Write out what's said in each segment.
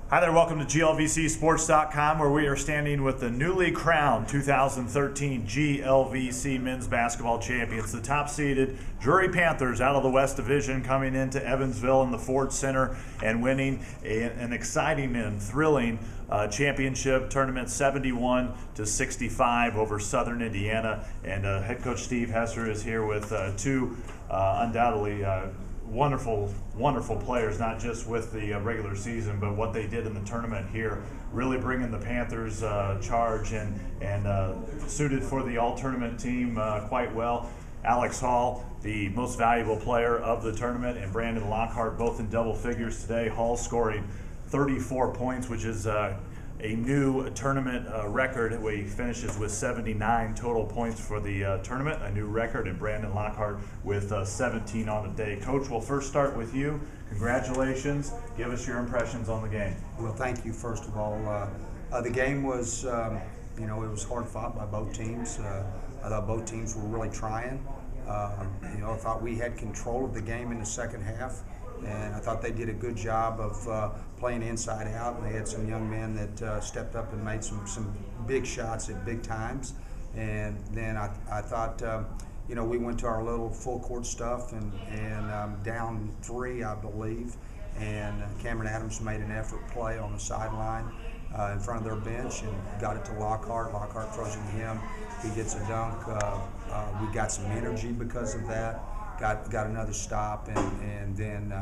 Hi there, welcome to GLVCsports.com, where we are standing with the newly crowned 2013 GLVC men's basketball champions, the top-seeded Drury Panthers out of the West Division, coming into Evansville in the Ford Center and winning an exciting and thrilling championship tournament, 71-65 over Southern Indiana. And head coach Steve Hesser is here with two undoubtedly wonderful players, not just with the regular season, but what they did in the tournament here, really bringing the Panthers charge and suited for the all-tournament team quite well. Alex Hall, the most valuable player of the tournament, and Brandon Lockhart, both in double figures today. Hall scoring 34 points, which is a new tournament record. He finishes with 79 total points for the tournament, a new record, and Brandon Lockhart with 17 on the day. Coach, we'll first start with you. Congratulations. Give us your impressions on the game. Well, thank you, first of all. The game was, it was hard fought by both teams. I thought both teams were really trying. I thought we had control of the game in the second half, and I thought they did a good job of playing inside out. And they had some young men that stepped up and made some big shots at big times. And then I thought, we went to our little full court stuff and down 3, I believe. And Cameron Adams made an effort play on the sideline in front of their bench and got it to Lockhart. Lockhart throws it to him. He gets a dunk. We got some energy because of that. Got another stop, and then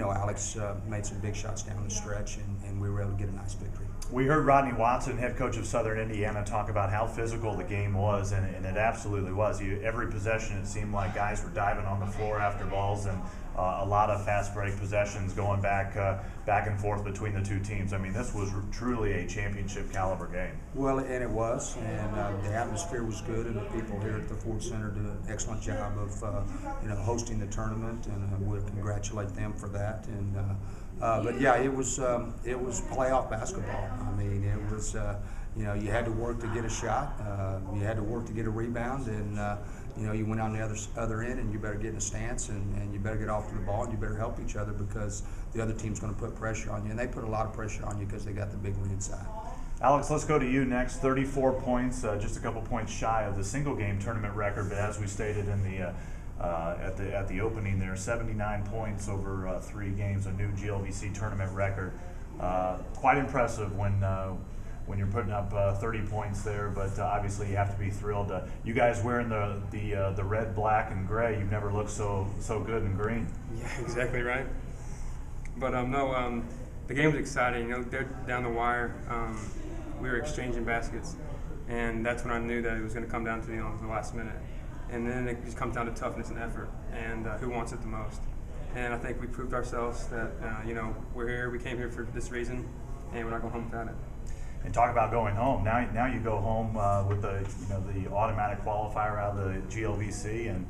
Alex made some big shots down the stretch, and we were able to get a nice victory. We heard Rodney Watson, head coach of Southern Indiana, talk about how physical the game was, and it absolutely was. Every possession, it seemed like guys were diving on the floor after balls, and a lot of fast break possessions going back and forth between the two teams. I mean, this was truly a championship caliber game. Well, and it was, and the atmosphere was good, and the people here at the Ford Center did an excellent job of hosting the tournament, and we'll congratulate them for that. And but yeah, it was playoff basketball. I mean, it was you had to work to get a shot, you had to work to get a rebound, and you went on the other end, and you better get in a stance, and you better get off to the ball, and you better help each other, because the other team's going to put pressure on you, and they put a lot of pressure on you because they got the big one inside. Alex, let's go to you next. 34 points, just a couple points shy of the single game tournament record, but as we stated in the at the opening there, 79 points over 3 games, a new GLVC tournament record. Quite impressive when you're putting up 30 points there, but obviously you have to be thrilled. You guys wearing the red, black, and gray, you've never looked so good in green. Yeah, exactly right. But the game was exciting. They're down the wire. We were exchanging baskets, and that's when I knew that it was going to come down to the last minute. And then it just comes down to toughness and effort, and who wants it the most. And I think we proved ourselves that we're here. We came here for this reason, and we're not going home without it. And talk about going home. Now you go home with the automatic qualifier out of the GLVC, and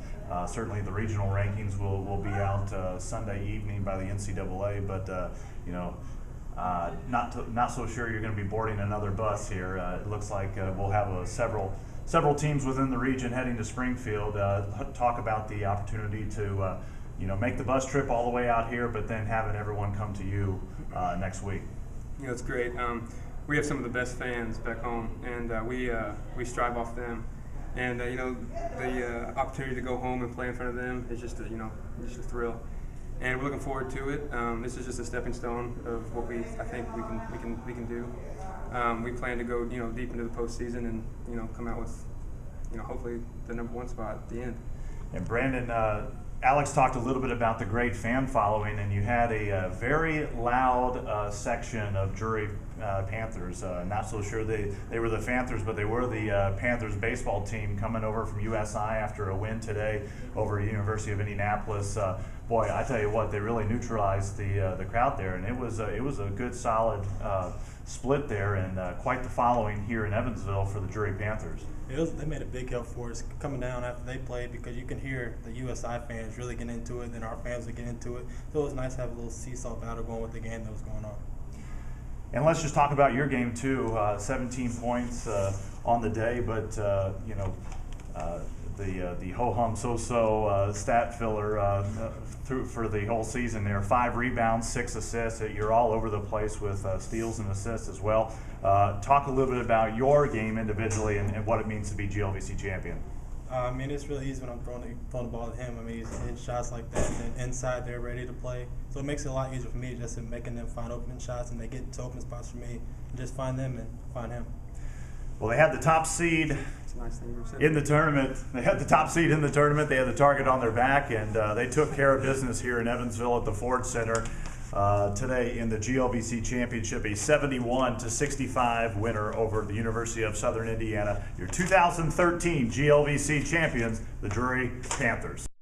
certainly the regional rankings will be out Sunday evening by the NCAA. But not so sure you're going to be boarding another bus here. It looks like we'll have several teams within the region heading to Springfield. Talk about the opportunity to make the bus trip all the way out here, but then having everyone come to you next week. It's great. We have some of the best fans back home, and we strive off them. And the opportunity to go home and play in front of them is just a thrill. And we're looking forward to it. This is just a stepping stone of what I think we can do. We plan to go deep into the postseason and come out with hopefully the #1 spot at the end. And Brandon, Alex talked a little bit about the great fan following, and you had a very loud section of Drury Panthers. Not so sure they were the Panthers, but they were the Panthers baseball team coming over from USI after a win today over University of Indianapolis. Boy, I tell you what, they really neutralized the crowd there, and it was a good, solid split there, and quite the following here in Evansville for the Drury Panthers. They made a big help for us coming down after they played, because you can hear the USI fans really get into it, and our fans would get into it. So it was nice to have a little seesaw battle going with the game that was going on. And let's just talk about your game too. 17 points on the day, but the ho-hum so-so stat filler for the whole season there. 5 rebounds, 6 assists. You're all over the place with steals and assists as well. Talk a little bit about your game individually and what it means to be GLVC champion. I mean, it's really easy when I'm throwing the ball at him. I mean, he's hitting shots like that, and inside they're ready to play. So it makes it a lot easier for me just in making them find open shots, and they get to open spots for me, and just find them and find him. Well, they had the top seed It's a nice thing you said. in the tournament. They had the top seed in the tournament. They had the target on their back, and they took care of business here in Evansville at the Ford Center today in the GLVC Championship, a 71-65 winner over the University of Southern Indiana. Your 2013 GLVC champions, the Drury Panthers.